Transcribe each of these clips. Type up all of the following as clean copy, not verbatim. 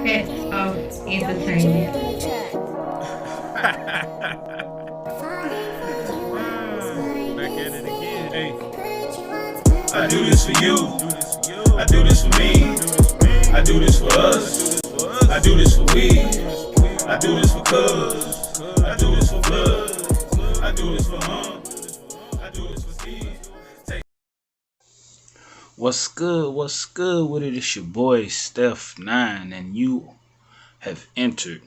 Pets of entertainment. Back at it again. Hey. I do this for you. I do this for me. I do this for us. I do this for we. I do this for cuz. I do this for blood. I do this for I do this for kids. What's good? What's good with it? It's your boy Steph 9, and you have entered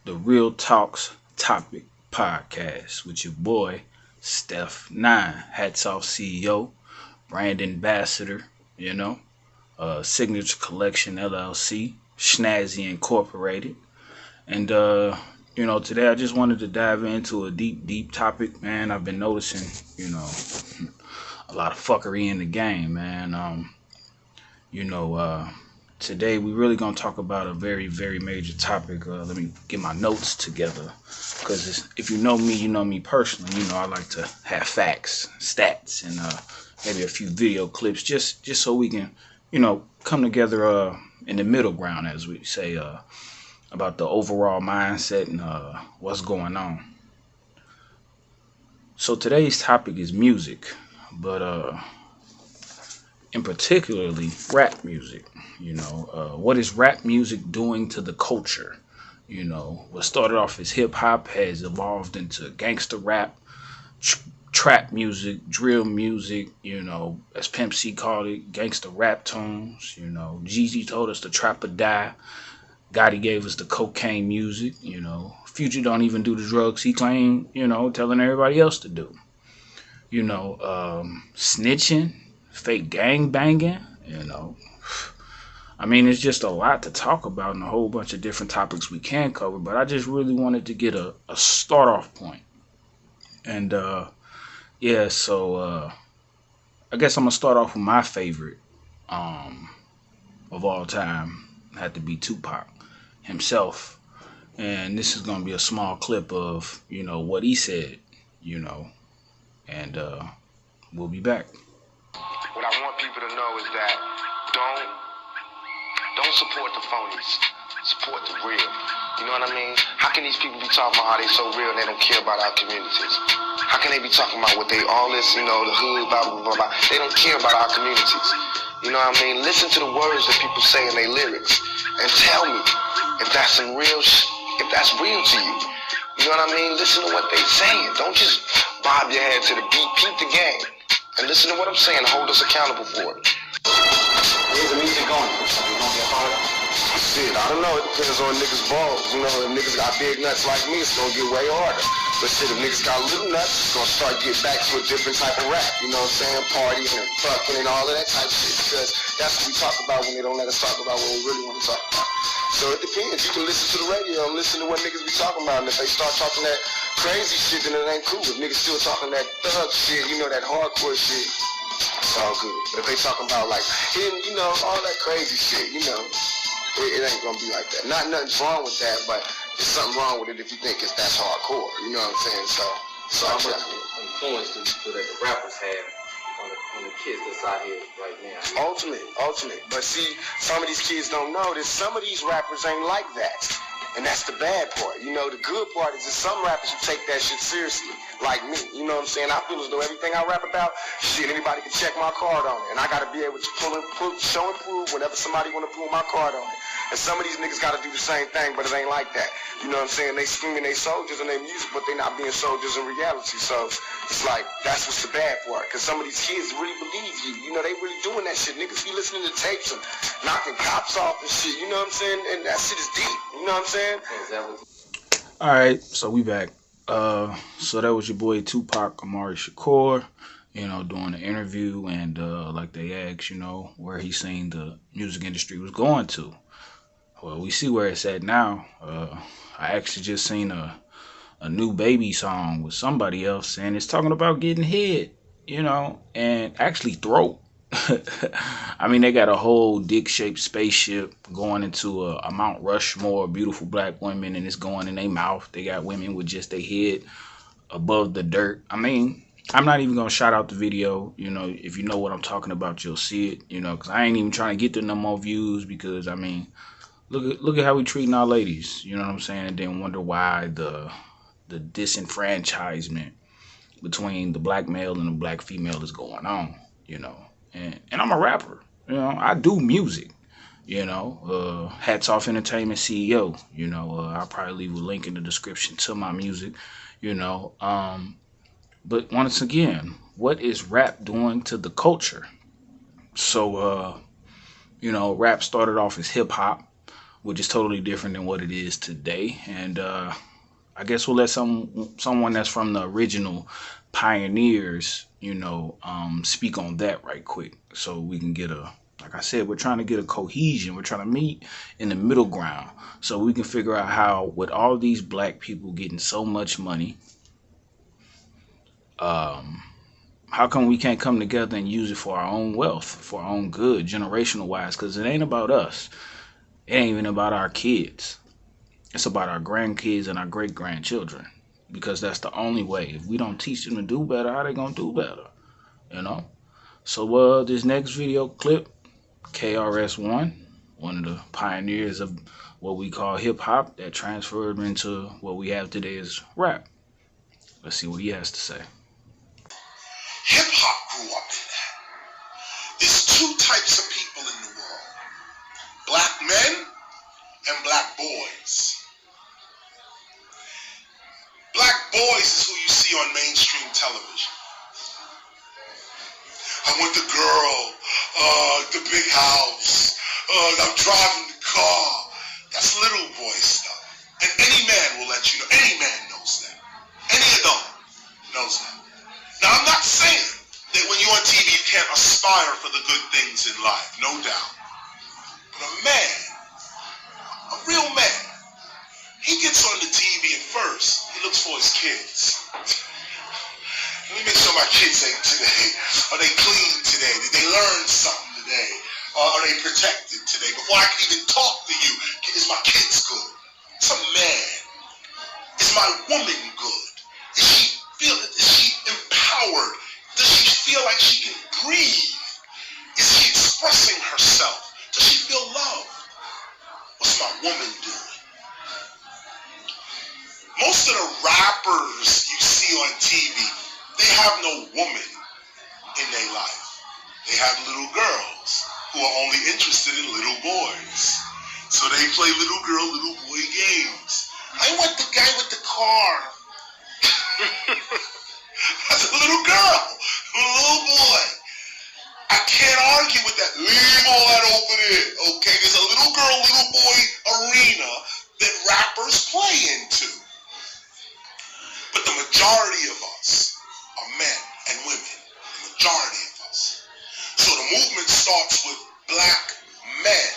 the Real Talks Topic Podcast with your boy Steph 9. Hats off CEO, brand ambassador, Signature Collection LLC, Schnazzy Incorporated. And today I just wanted to dive into a deep topic, man. I've been noticing, a lot of fuckery in the game, man. Today we really gonna talk about a very major topic. Let me get my notes together, because if you know me personally. I like to have facts, stats, and maybe a few video clips, just so we can, come together in the middle ground, as we say, about the overall mindset and what's going on. So today's topic is music, but in particularly rap music. What is rap music doing to the culture? What started off as hip hop has evolved into gangster rap, trap music, drill music, as Pimp C called it, gangster rap tunes. Jeezy told us to trap or die. Gotti gave us the cocaine music. Future don't even do the drugs he claimed, telling everybody else to do. Snitching, fake gang banging, it's just a lot to talk about and a whole bunch of different topics we can cover, but I just really wanted to get a start off point. And so I guess I'm gonna start off with my favorite of all time. Had to be Tupac himself. And this is gonna be a small clip of, what he said, and we'll be back. What I want people to know is that don't support the phonies. Support the real. You know what I mean? How can these people be talking about how they so real and they don't care about our communities? How can they be talking about what they all this, the hood, blah, blah, blah, blah. They don't care about our communities. You know what I mean? Listen to the words that people say in their lyrics and tell me if that's some if that's real to you. You know what I mean? Listen to what they saying. Don't just bob your head to the beat. Peep the game. And listen to what I'm saying. Hold us accountable for it. Where's the music going? Is it gonna get harder? Shit, I don't know. It depends on niggas' balls. If niggas got big nuts like me, it's gonna get way harder. But shit, if niggas got little nuts, it's gonna start getting back to a different type of rap. You know what I'm saying? Partying and fucking and all of that type of shit. Because that's what we talk about when they don't let us talk about what we really want to talk about. So it depends. You can listen to the radio and listen to what niggas be talking about. And if they start talking that crazy shit, then it ain't cool. If niggas still talking that thug shit, that hardcore shit, it's all good. But if they talking about like hidden, all that crazy shit, it ain't gonna be like that. Nothing's wrong with that, but there's something wrong with it if you think that's hardcore. You know what I'm saying? So how much influence do the rappers have on the kids that's out here right now? Ultimate. But see, some of these kids don't know that some of these rappers ain't like that. And that's the bad part. The good part is that some rappers who take that shit seriously, like me. You know what I'm saying? I feel as though everything I rap about, shit, anybody can check my card on it. And I gotta be able to show and prove whenever somebody wanna pull my card on it. And some of these niggas gotta do the same thing, but it ain't like that. You know what I'm saying? They screaming they soldiers in their music, but they not being soldiers in reality. So it's like, that's what's the bad part. Because some of these kids really believe you. They really doing that shit. Niggas be listening to tapes and knocking cops off and shit. You know what I'm saying? And that shit is deep. You know what I'm saying? All right, so we back. So that was your boy Tupac Amari Shakur, doing the interview, and like they asked, where he seen the music industry was going to. Well, we see where it's at now. I actually just seen a new Baby song with somebody else, and it's talking about getting head, and actually throat. They got a whole dick-shaped spaceship going into a Mount Rushmore of beautiful black women, and it's going in their mouth. They got women with just their head above the dirt. I'm not even gonna shout out the video. You know, if you know what I'm talking about, you'll see it. You know, because I ain't even trying to get to no more views because I mean, look at how we treating our ladies. You know what I'm saying? And then wonder why the disenfranchisement between the black male and the black female is going on. You know, and I'm a rapper. You know, I do music. You know, Hats Off Entertainment CEO. You know, I'll probably leave a link in the description to my music. You know, but once again, what is rap doing to the culture? So, you know, rap started off as hip hop, which is totally different than what it is today. And I guess we'll let someone that's from the original pioneers, you know, speak on that right quick, so we can get a. Like I said, we're trying to get a cohesion. We're trying to meet in the middle ground so we can figure out how, with all these black people getting so much money, how come we can't come together and use it for our own wealth, for our own good, generational wise? Because it ain't about us. It ain't even about our kids. It's about our grandkids and our great grandchildren. Because that's the only way. If we don't teach them to do better, how they gonna do better? You know? So this next video clip, KRS-One, one of the pioneers of what we call hip hop that transferred into what we have today as rap. Let's see what he has to say. Hip hop grew up in that. There's two types of people in the world: black men and black boys. Black boys is who you see on mainstream television. I want the girl, the big house, I'm driving the car. That's little boy stuff. And any man will let you know. Any man knows that. Any adult knows that. Now, I'm not saying that when you're on TV you can't aspire for the good things in life, no doubt. But a man, a real man, he gets on the TV and first he looks for his kids. Let me make sure my kids ate today. Are they clean today? Did they learn something today? Are they protected today? Before I can even talk to you, is my kids good? It's a man. Is my woman good? Is she empowered? Does she feel like she can breathe? Is she expressing herself? Does she feel love? What's my woman doing? Most of the rappers you see on TV, they have no woman in their life. They have little girls who are only interested in little boys. So they play little girl, little boy games. I want the guy with the car. That's a little girl, a little boy. I can't argue with that. Leave all that over there, okay? There's a little girl, little boy arena that rappers play into. But the majority of us are men and women. The majority of us. So the movement starts with black men.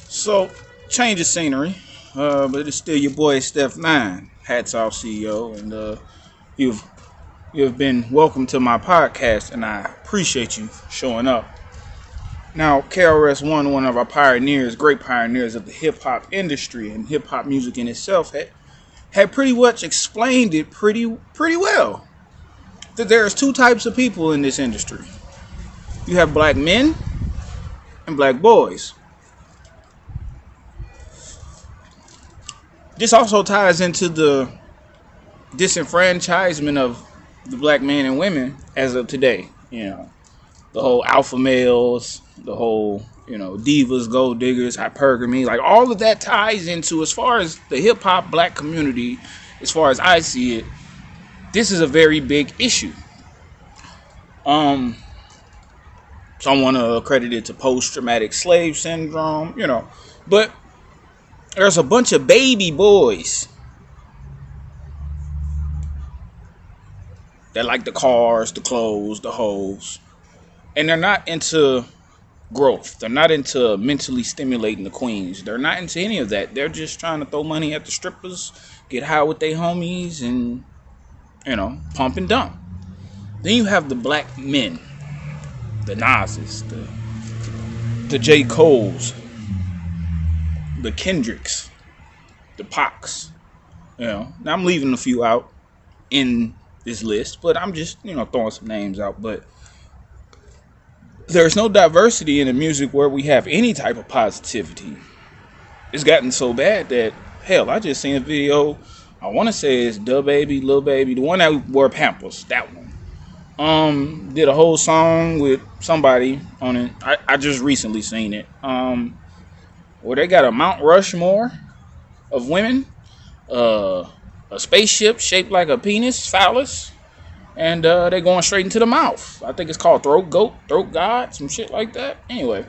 So, change of scenery, but it's still your boy Steph 9, Hats Off CEO, and you've been welcome to my podcast, and I appreciate you showing up. Now, KRS-One, one of our pioneers, great pioneers of the hip hop industry and hip hop music in itself, had pretty much explained it pretty well. That there's two types of people in this industry. You have black men and black boys. This also ties into the disenfranchisement of the black men and women as of today. You know, the whole alpha males, the whole, you know, divas, gold diggers, hypergamy, like all of that ties into, as far as the hip hop black community, as far as I see it, this is a very big issue. Some want to accredit it to post-traumatic slave syndrome, you know, but there's a bunch of baby boys that like the cars, the clothes, the hoes, and they're not into growth. They're not into mentally stimulating the queens. They're not into any of that. They're just trying to throw money at the strippers, get high with their homies, and, you know, pump and dump. Then you have the black men, the Nas's, the J. Cole's, the Kendricks, the Pacs. You know, now I'm leaving a few out in this list, but I'm just, throwing some names out. But there's no diversity in the music where we have any type of positivity. It's gotten so bad that, hell, I just seen a video. I want to say it's Da Baby, Lil Baby, the one that wore Pampers, that one. Did a whole song with somebody on it. I just recently seen it. Where they got a Mount Rushmore of women, a spaceship shaped like a penis, phallus, and they're going straight into the mouth. I think it's called Throat Goat, Throat God, some shit like that. Anyway,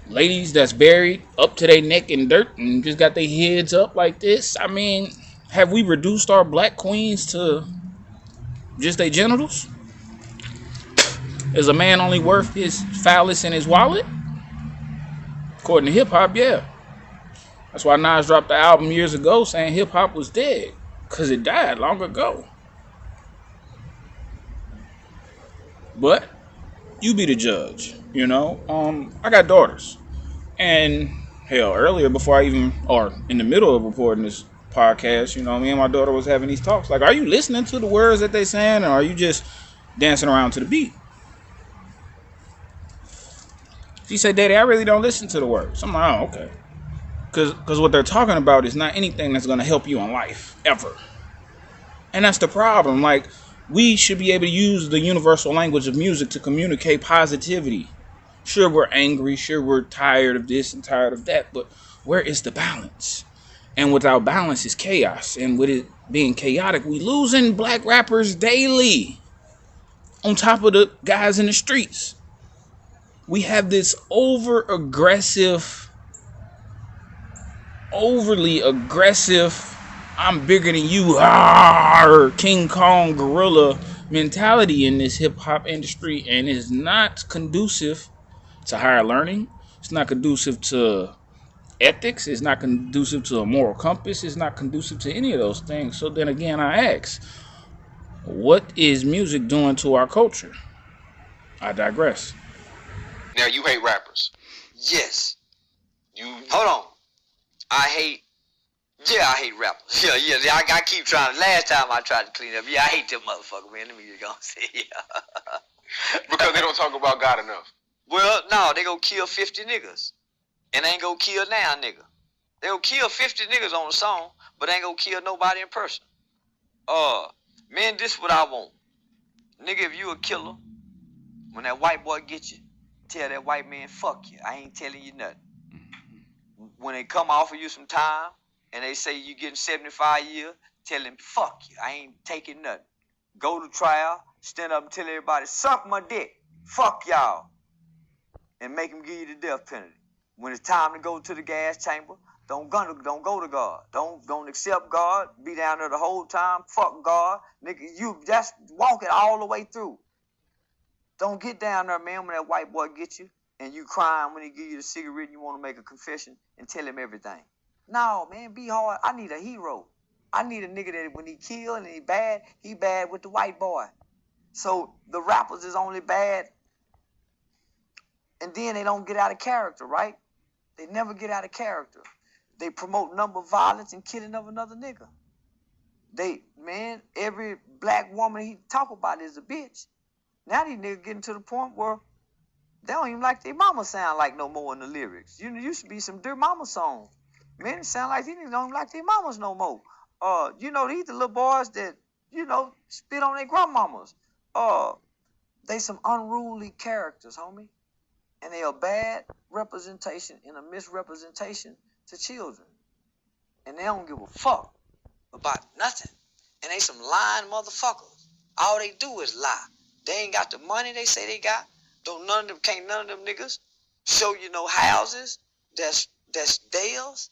ladies that's buried up to their neck in dirt and just got their heads up like this. I mean, have we reduced our black queens to just their genitals? Is a man only worth his phallus and his wallet? According to hip hop, yeah. That's why Nas dropped the album years ago saying hip hop was dead. Because it died long ago. But you be the judge, I got daughters. And hell, earlier before or in the middle of recording this podcast, me and my daughter was having these talks. Like, are you listening to the words that they saying, or are you just dancing around to the beat? She said, Daddy, I really don't listen to the words. I'm like, oh, okay. Because what they're talking about is not anything that's going to help you in life, ever. And that's the problem. Like, we should be able to use the universal language of music to communicate positivity. Sure, we're angry. Sure, we're tired of this and tired of that. But where is the balance? And without balance is chaos. And with it being chaotic, we losing black rappers daily. On top of the guys in the streets. We have this overly aggressive, I'm bigger than you, King Kong gorilla mentality in this hip hop industry, and it's not conducive to higher learning. It's not conducive to ethics. It's not conducive to a moral compass. It's not conducive to any of those things. So then again, I ask, what is music doing to our culture? I digress. Now, you hate rappers. Yes. Hold on. I hate rappers. Yeah. I keep trying. Last time I tried to clean up. Yeah, I hate them motherfuckers, man. Let me just go say, yeah. Because they don't talk about God enough. Well, no, they gonna kill 50 niggas. And they ain't gonna kill now, nigga. They gonna kill 50 niggas on the song, but they ain't gonna kill nobody in person. Man, this what I want. Nigga, if you a killer, when that white boy get you, tell that white man, fuck you. I ain't telling you nothing. When they come offer you some time, and they say you getting 75 years, tell them, fuck you. I ain't taking nothing. Go to trial, stand up and tell everybody, suck my dick. Fuck y'all. And make them give you the death penalty. When it's time to go to the gas chamber, don't go to God. Don't accept God. Be down there the whole time. Fuck God. Nigga, you just walk it all the way through. Don't get down there, man, when that white boy gets you and you crying when he give you the cigarette and you want to make a confession and tell him everything. No, man, be hard. I need a hero. I need a nigga that when he kill and he bad with the white boy. So the rappers is only bad, and then they don't get out of character, right? They never get out of character. They promote number violence and killing of another nigga. Every black woman he talk about is a bitch. Now these niggas getting to the point where they don't even like their mama sound like no more in the lyrics. You know, used to be some Dear Mama songs. Men sound like these niggas don't even like their mamas no more. These the little boys that, spit on their grandmamas. They some unruly characters, homie. And they a bad representation and a misrepresentation to children. And they don't give a fuck about nothing. And they some lying motherfuckers. All they do is lie. They ain't got the money they say they got. None of them niggas show you no houses that's theirs.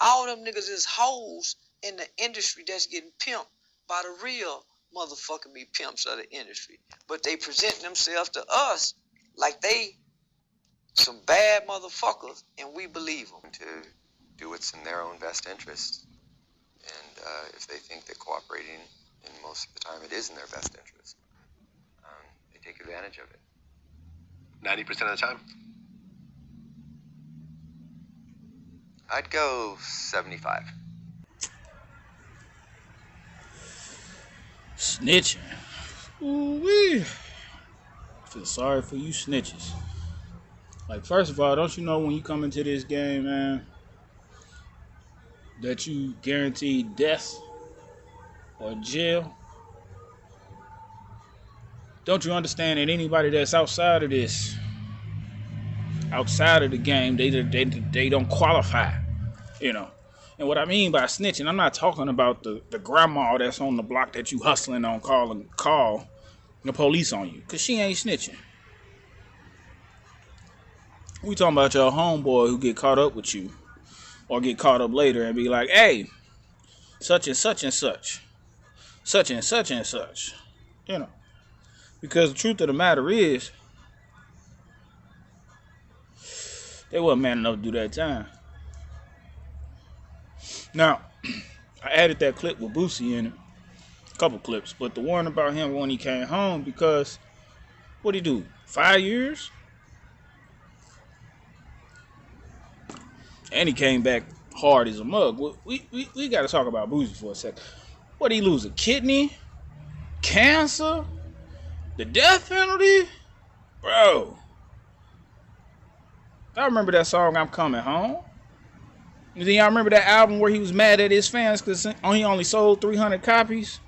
All them niggas is hoes in the industry that's getting pimped by the real motherfucking be pimps of the industry. But they present themselves to us like they some bad motherfuckers, and we believe them. To do what's in their own best interest. And if they think that cooperating, and most of the time it is in their best interest, they take advantage of it. 90% of the time? I'd go 75. Snitching. Ooh-wee. Feel sorry for you snitches. Like, first of all, don't you know when you come into this game, man, that you guaranteed death or jail? Don't you understand that anybody that's outside of this, outside of the game, they don't qualify, you know? And what I mean by snitching, I'm not talking about the grandma that's on the block that you hustling on, call the police on you, because she ain't snitching. We talking about your homeboy who get caught up with you or get caught up later and be like, hey, such and such and such, such and such and such, you know. Because the truth of the matter is, they wasn't man enough to do that time. Now, I added that clip with Boosie in it, a couple clips, but the one about him when he came home, because what'd he do? 5 years? And he came back hard as a mug. We got to talk about Boosie for a second. What did he lose? A kidney? Cancer? The death penalty? Bro. I remember that song, I'm Coming Home. And then y'all remember that album where he was mad at his fans because he only sold 300 copies?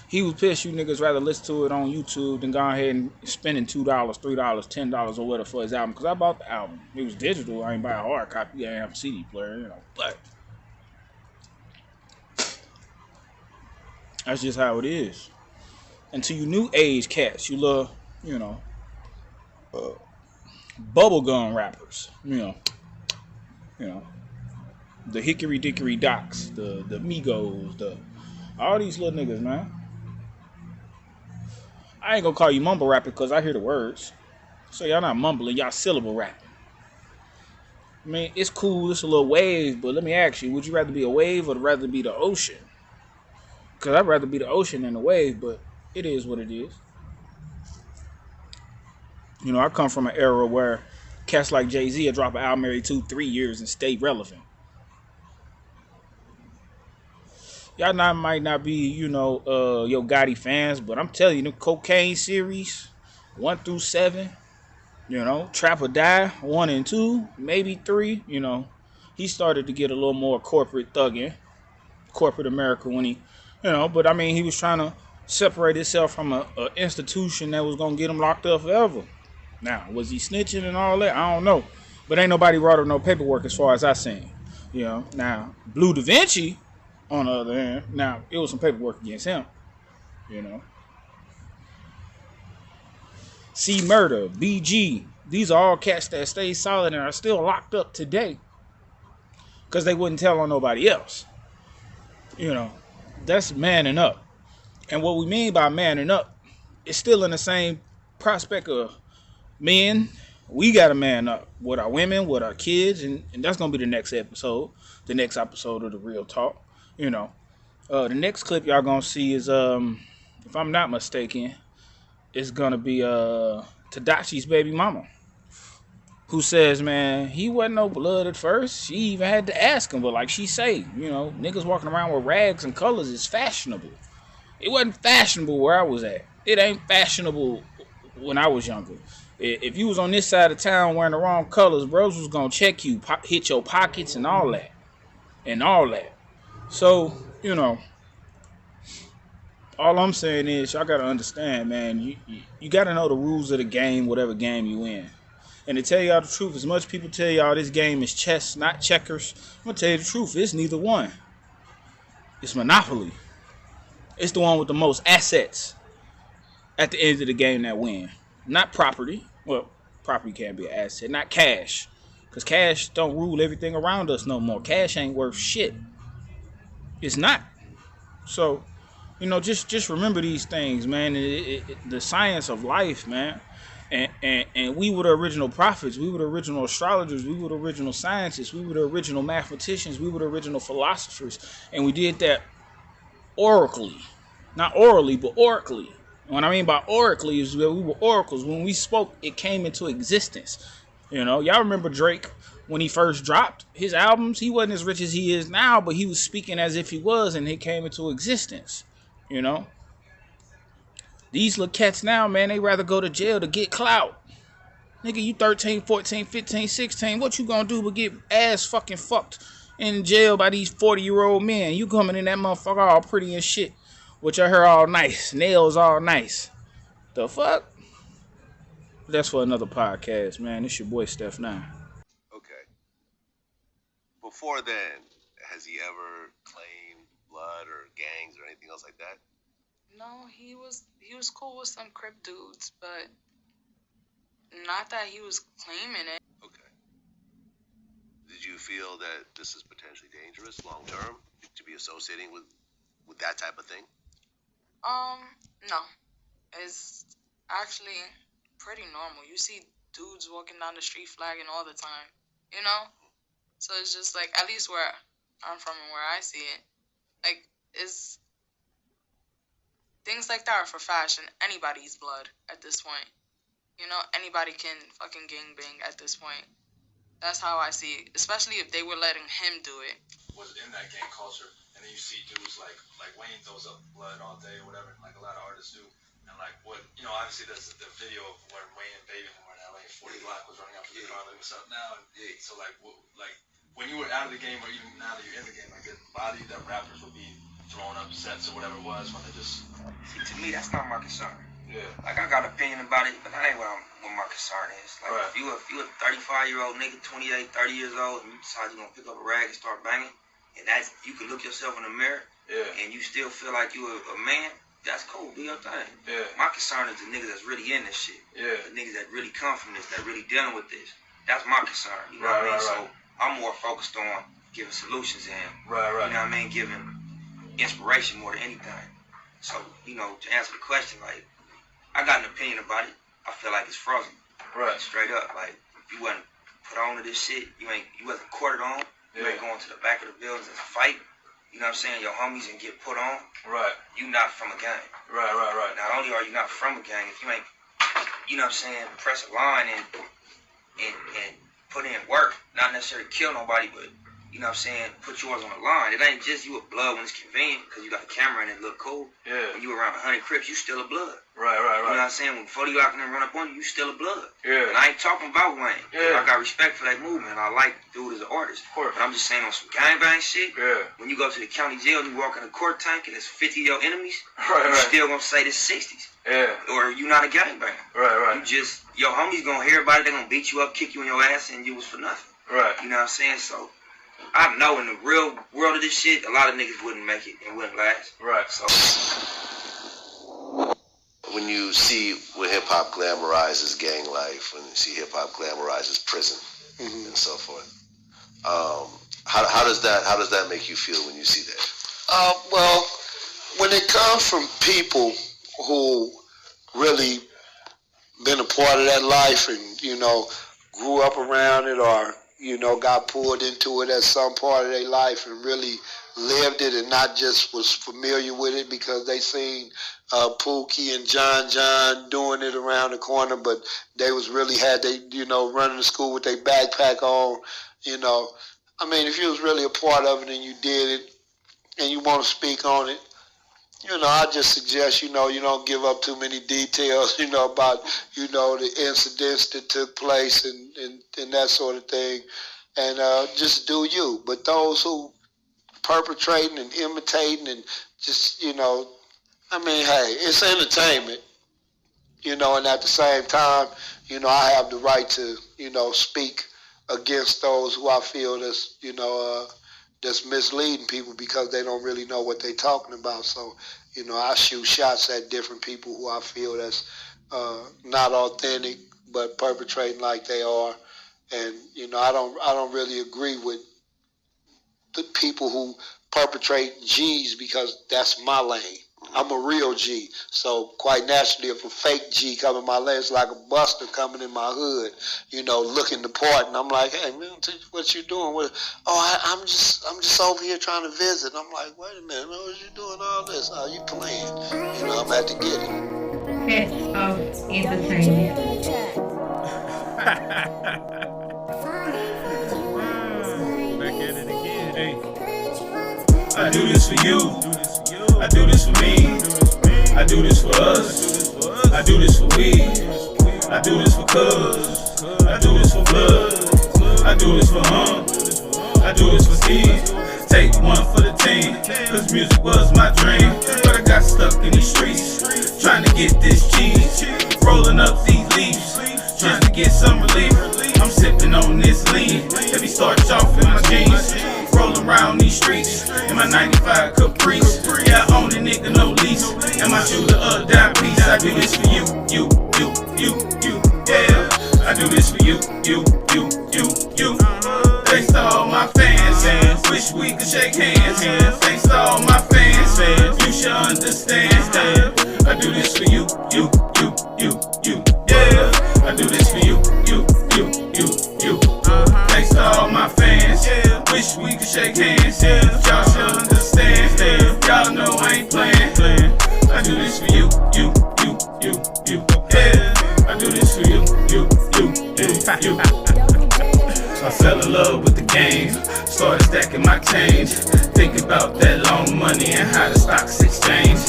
He was pissed you niggas rather listen to it on YouTube than go ahead and spending $2, $3, $10 or whatever for his album. Because I bought the album. It was digital. I ain't buy a hard copy. I ain't have a CD player, you know. But that's just how it is. And to you new age cats, you love, you know, bubblegum rappers, you know, the Hickory Dickory Docs, the Migos, all these little niggas, man. I ain't gonna call you mumble rapper because I hear the words. So y'all not mumbling, y'all syllable rapping. I mean, it's cool, it's a little wave, but let me ask you, would you rather be a wave or rather be the ocean? Because I'd rather be the ocean than the wave, but it is what it is. You know, I come from an era where cats like Jay-Z will drop an album every 2-3 years and stay relevant. Y'all might not be, you know, Yo Gotti fans, but I'm telling you, the Cocaine series, 1 through 7, you know, Trap or Die, 1 and 2, maybe 3, you know. He started to get a little more corporate thugging, corporate America when he, you know, but I mean, he was trying to separate himself from an institution that was going to get him locked up forever. Now, was he snitching and all that? I don't know. But ain't nobody brought up no paperwork as far as I seen. You know, now, Blue Da Vinci, on the other hand, now, it was some paperwork against him. You know. C Murder, BG. These are all cats that stay solid and are still locked up today. Because they wouldn't tell on nobody else. You know, that's manning up. And what we mean by manning up is still in the same prospect of men. We got to man up with our women, with our kids, and that's going to be the next episode of the Real Talk. You know, the next clip y'all going to see is, if I'm not mistaken, it's going to be Tedashi's baby mama, who says, man, he wasn't no blood at first. She even had to ask him, but like she say, you know, niggas walking around with rags and colors is fashionable. It wasn't fashionable where I was at. It ain't fashionable when I was younger. If you was on this side of town wearing the wrong colors, bros was gonna check you, hit your pockets and all that. So, you know, all I'm saying is y'all gotta understand, man, you gotta know the rules of the game, whatever game you in. And to tell y'all the truth, as much people tell y'all this game is chess, not checkers, I'm gonna tell you the truth, it's neither one. It's Monopoly. It's the one with the most assets at the end of the game that win. Not property. Well, property can't be an asset. Not cash. Because cash don't rule everything around us no more. Cash ain't worth shit. It's not. So, you know, just remember these things, man. The science of life, man. And we were the original prophets. We were the original astrologers. We were the original scientists. We were the original mathematicians. We were the original philosophers. And we did that oracally. Not orally, but oracally. And what I mean by oracally is that we were oracles. When we spoke, it came into existence. You know, y'all remember Drake when he first dropped his albums? He wasn't as rich as he is now, but he was speaking as if he was, and it came into existence. You know, these little cats now, man, they rather go to jail to get clout. Nigga, you 13, 14, 15, 16. What you gonna do but get ass fucking fucked in jail by these 40-year-old men? You coming in that motherfucker all pretty and shit, with your hair all nice, nails all nice. The fuck? That's for another podcast, man. It's your boy Steph now. Okay. Before then, has he ever claimed blood or gangs or anything else like that? No, he was cool with some Crip dudes, but not that he was claiming it. Okay. Did you feel that this is potentially dangerous long term to be associating with that type of thing? No. It's actually pretty normal. You see dudes walking down the street flagging all the time, you know? So it's just like, at least where I'm from and where I see it, like, it's things like that are for fashion. Anybody's blood at this point. You know, anybody can fucking gangbang at this point. That's how I see it, especially if they were letting him do it. Was in that gang culture, and then you see dudes like Wayne throws up blood all day or whatever, like a lot of artists do. And like what, you know, obviously there's the video of when Wayne and Baby were in LA, 40 Black was running up to the car like, what's up now? And so like when you were out of the game or even now that you're in the game, like the body that rappers would be throwing up sets or whatever it was when they just... See, to me, that's not my concern. Yeah. Like, I got an opinion about it, but that ain't what my concern is. Like, right. if you a 35-year-old nigga, 28, 30 years old, and you decide you're gonna pick up a rag and start banging, and that's, you can look yourself in the mirror, and you still feel like you a man, that's cool, do your thing. Yeah. My concern is the niggas that's really in this shit. Yeah. The niggas that really come from this, that really dealing with this. That's my concern, you know what I mean? Right. So, I'm more focused on giving solutions and, right. you know what I mean, giving inspiration more than anything. So, you know, to answer the question, like, I got an opinion about it. I feel like it's frozen. Right. Straight up. Like, if you wasn't put on to this shit, you wasn't courted on, you ain't going to the back of the buildings and fight, you know what I'm saying, your homies and get put on. Right. You not from a gang. Right. Not only are you not from a gang, if you ain't, you know what I'm saying, press a line and put in work, not necessarily kill nobody, but, you know what I'm saying, put yours on the line. It ain't just you a blood when it's convenient, because you got a camera and it look cool. Yeah. When you around 100 Crips, you still a blood. Right. You know what I'm saying? When 40 Lock and them run up on you, you still a blood. Yeah. And I ain't talking about Wayne. Yeah. I got respect for that movement. I like the dude as an artist. Of course. But I'm just saying on some gangbang shit, Yeah. when you go to the county jail and you walk in a court tank and there's 50 of your enemies, Right. you still gonna say this 60s. Yeah. Or you not a gangbanger. Right. You just, your homies gonna hear about it, they gonna beat you up, kick you in your ass, and you was for nothing. Right. You know what I'm saying? So, I know in the real world of this shit, a lot of niggas wouldn't make it and wouldn't last. Right. So, When you see where hip hop glamorizes gang life, when you see hip hop glamorizes prison and so forth, how does that make you feel when you see that? Well, when it comes from people who really been a part of that life and, you know, grew up around it or, you know, got pulled into it at some part of their life and really lived it and not just was familiar with it because they seen Pookie and John doing it around the corner, but they was really had they, you know, running to school with their backpack on, you know. I mean, if you was really a part of it and you did it and you want to speak on it, you know, I just suggest, you know, you don't give up too many details, you know, about, you know, the incidents that took place and that sort of thing, and just do you. But those who perpetrating and imitating and just, you know, I mean, hey, it's entertainment, you know, and at the same time, you know, I have the right to, you know, speak against those who I feel that's, you know, that's misleading people because they don't really know what they're talking about. So, you know, I shoot shots at different people who I feel that's not authentic but perpetrating like they are. And, you know, I don't really agree with the people who perpetrate G's because that's my lane. I'm a real G. So quite naturally, if a fake G come in my lane, it's like a buster coming in my hood, you know, looking the part. And I'm like, hey, man, what you doing? I'm just over here trying to visit. I'm like, wait a minute, man, what you doing all this? Oh, you playing. You know, I'm at to get it. Bits of entertainment. I do this for you. I do this for me. I do this for us. I do this for we. I do this for cuz. I do this for blood. I do this for I do this for Steve. Take one for the team, cause music was my dream. But I got stuck in these streets, trying to get this cheese. Rolling up these leaves, trying to get some relief. I'm sipping on this lean, heavy starch off in my jeans. Rolling around these streets, in my 95 Caprice. Yeah, I own a nigga, no lease. And my shooter a dime piece. I do this for you, yeah. I do this for you. Thanks to all my fans, wish we could shake hands. Thanks to all my fans, you should understand. I do this for you, yeah. I do this for you. Thanks to all my fans, wish we could shake hands. Y'all should understand. Y'all know I ain't playing. I do this for you, yeah. I do this for you. I fell in love with the game, started stacking my change. Think about that long money and how the stocks exchange.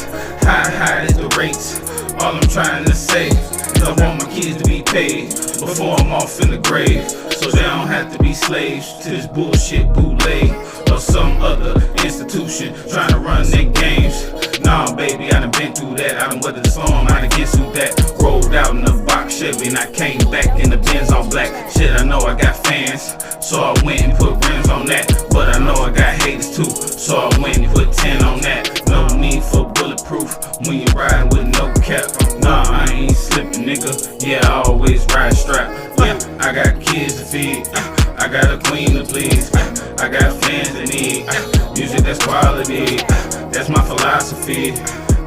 High is the rates, all I'm trying to say is I want my kids to be paid before I'm off in the grave, so they don't have to be slaves to this bullshit bootleg or some other institution trying to run their games. Nah, baby, I done been through that. I done weathered the storm, I done get through that. Rolled out in the box Chevy and I came back in the Benz all black. Shit, I know I got fans, so I went and put rims on that. But I know I got haters too, so I went and put 10 on that. No need for bulletproof when you riding with no cap. Nah, I ain't slipping, nigga. Yeah, I always ride strap. Yeah, I got kids to feed. I got a queen to please. I got fans to need. Music that's quality. That's my philosophy.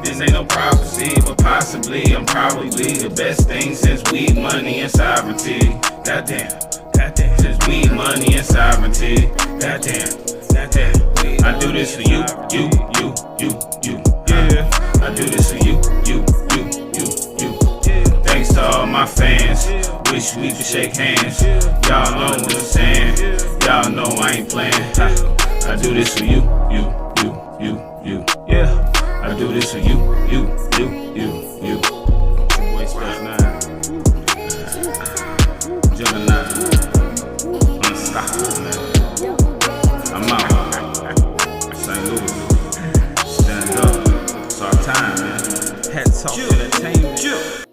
This ain't no prophecy, but possibly I'm probably the best thing since weed, money, and sovereignty. Goddamn. Since weed, money, and sovereignty. Goddamn. I do this for you. Yeah. I do this for you. Thanks to all my fans. Wish we could shake hands. Y'all know what I'm saying. Y'all know I ain't playing. I do this for you. Yeah. I do this for you. Boy, Steph 9. Gemini. Unstoppable, man. I'm out. St. Louis. Stand up. It's our time, man. Hats off to that team.